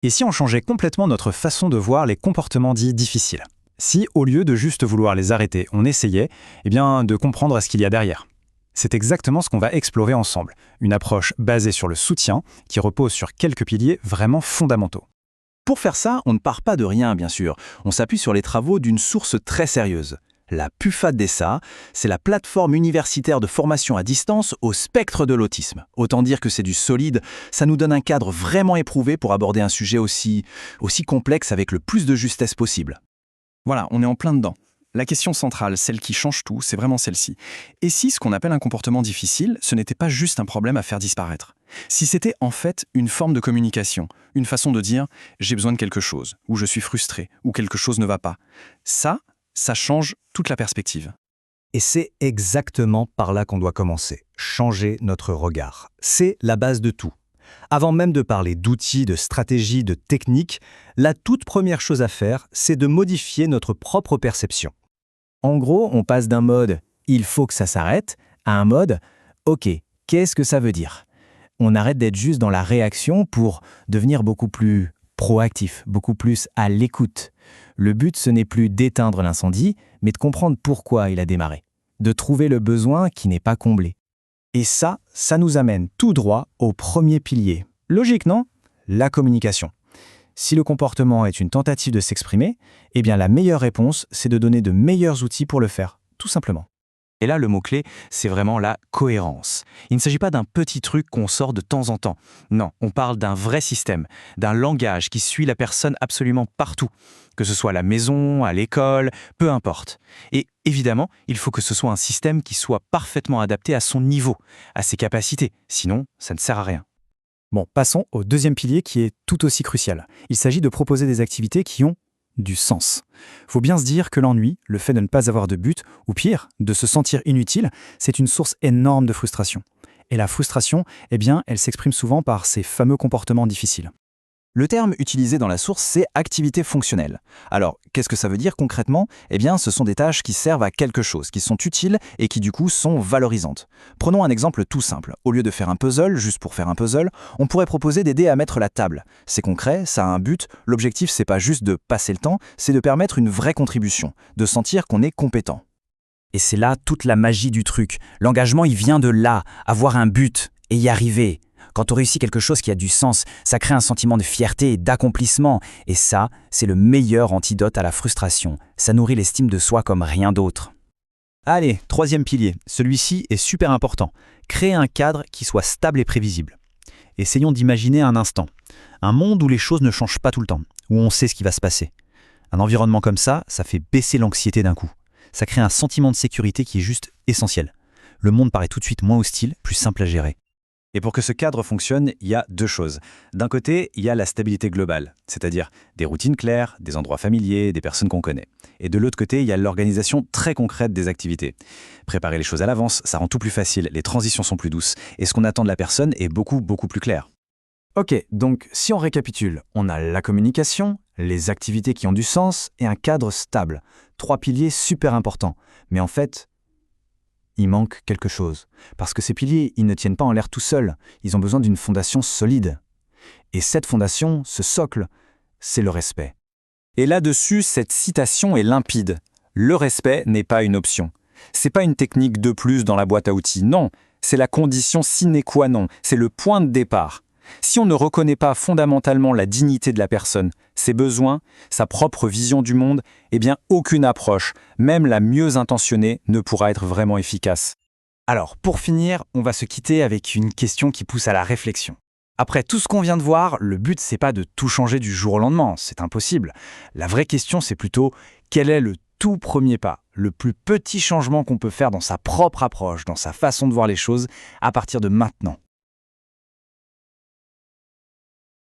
Et si on changeait complètement notre façon de voir les comportements dits difficiles? Si, au lieu de juste vouloir les arrêter, on essayait de comprendre ce qu'il y a derrière? C'est exactement ce qu'on va explorer ensemble, une approche basée sur le soutien qui repose sur quelques piliers vraiment fondamentaux. Pour faire ça, on ne part pas de rien, bien sûr. On s'appuie sur les travaux d'une source très sérieuse. La PUFA-DESA, c'est la plateforme universitaire de formation à distance au spectre de l'autisme. Autant dire que c'est du solide, ça nous donne un cadre vraiment éprouvé pour aborder un sujet aussi complexe avec le plus de justesse possible. Voilà, on est en plein dedans. La question centrale, celle qui change tout, c'est vraiment celle-ci. Et si ce qu'on appelle un comportement difficile, ce n'était pas juste un problème à faire disparaître? Si c'était en fait une forme de communication, une façon de dire « j'ai besoin de quelque chose » ou « je suis frustré » ou « quelque chose ne va pas », ça change toute la perspective. Et c'est exactement par là qu'on doit commencer, changer notre regard. C'est la base de tout. Avant même de parler d'outils, de stratégies, de techniques, la toute première chose à faire, c'est de modifier notre propre perception. En gros, on passe d'un mode « il faut que ça s'arrête » à un mode « ok, qu'est-ce que ça veut dire ?» On arrête d'être juste dans la réaction pour devenir beaucoup plus proactif, beaucoup plus à l'écoute. Le but, ce n'est plus d'éteindre l'incendie, mais de comprendre pourquoi il a démarré, de trouver le besoin qui n'est pas comblé. Et ça nous amène tout droit au premier pilier. Logique, non? La communication. Si le comportement est une tentative de s'exprimer, eh bien la meilleure réponse, c'est de donner de meilleurs outils pour le faire, tout simplement. Et là, le mot-clé, c'est vraiment la cohérence. Il ne s'agit pas d'un petit truc qu'on sort de temps en temps. Non, on parle d'un vrai système, d'un langage qui suit la personne absolument partout, que ce soit à la maison, à l'école, peu importe. Et évidemment, il faut que ce soit un système qui soit parfaitement adapté à son niveau, à ses capacités, sinon ça ne sert à rien. Bon, passons au deuxième pilier qui est tout aussi crucial. Il s'agit de proposer des activités qui ont du sens. Faut bien se dire que l'ennui, le fait de ne pas avoir de but, ou pire, de se sentir inutile, c'est une source énorme de frustration. Et la frustration, elle s'exprime souvent par ces fameux comportements difficiles. Le terme utilisé dans la source, c'est activité fonctionnelle. Alors, qu'est-ce que ça veut dire concrètement? Ce sont des tâches qui servent à quelque chose, qui sont utiles et qui du coup sont valorisantes. Prenons un exemple tout simple. Au lieu de faire un puzzle, juste pour faire un puzzle, on pourrait proposer d'aider à mettre la table. C'est concret, ça a un but. L'objectif, c'est pas juste de passer le temps, c'est de permettre une vraie contribution, de sentir qu'on est compétent. Et c'est là toute la magie du truc. L'engagement, il vient de là, avoir un but et y arriver. Quand on réussit quelque chose qui a du sens, ça crée un sentiment de fierté et d'accomplissement. Et ça, c'est le meilleur antidote à la frustration. Ça nourrit l'estime de soi comme rien d'autre. Allez, troisième pilier. Celui-ci est super important. Créer un cadre qui soit stable et prévisible. Essayons d'imaginer un instant. Un monde où les choses ne changent pas tout le temps, où on sait ce qui va se passer. Un environnement comme ça fait baisser l'anxiété d'un coup. Ça crée un sentiment de sécurité qui est juste essentiel. Le monde paraît tout de suite moins hostile, plus simple à gérer. Et pour que ce cadre fonctionne, il y a deux choses. D'un côté, il y a la stabilité globale, c'est-à-dire des routines claires, des endroits familiers, des personnes qu'on connaît. Et de l'autre côté, il y a l'organisation très concrète des activités. Préparer les choses à l'avance, ça rend tout plus facile, les transitions sont plus douces, et ce qu'on attend de la personne est beaucoup plus clair. Ok, donc si on récapitule, on a la communication, les activités qui ont du sens et un cadre stable. 3 piliers super importants. Mais en fait, il manque quelque chose. Parce que ces piliers, ils ne tiennent pas en l'air tout seuls. Ils ont besoin d'une fondation solide. Et cette fondation, ce socle, c'est le respect. Et là-dessus, cette citation est limpide. Le respect n'est pas une option. C'est pas une technique de plus dans la boîte à outils, non. C'est la condition sine qua non, c'est le point de départ. Si on ne reconnaît pas fondamentalement la dignité de la personne, ses besoins, sa propre vision du monde, aucune approche, même la mieux intentionnée, ne pourra être vraiment efficace. Alors, pour finir, on va se quitter avec une question qui pousse à la réflexion. Après tout ce qu'on vient de voir, le but, c'est pas de tout changer du jour au lendemain, c'est impossible. La vraie question, c'est plutôt quel est le tout premier pas, le plus petit changement qu'on peut faire dans sa propre approche, dans sa façon de voir les choses, à partir de maintenant.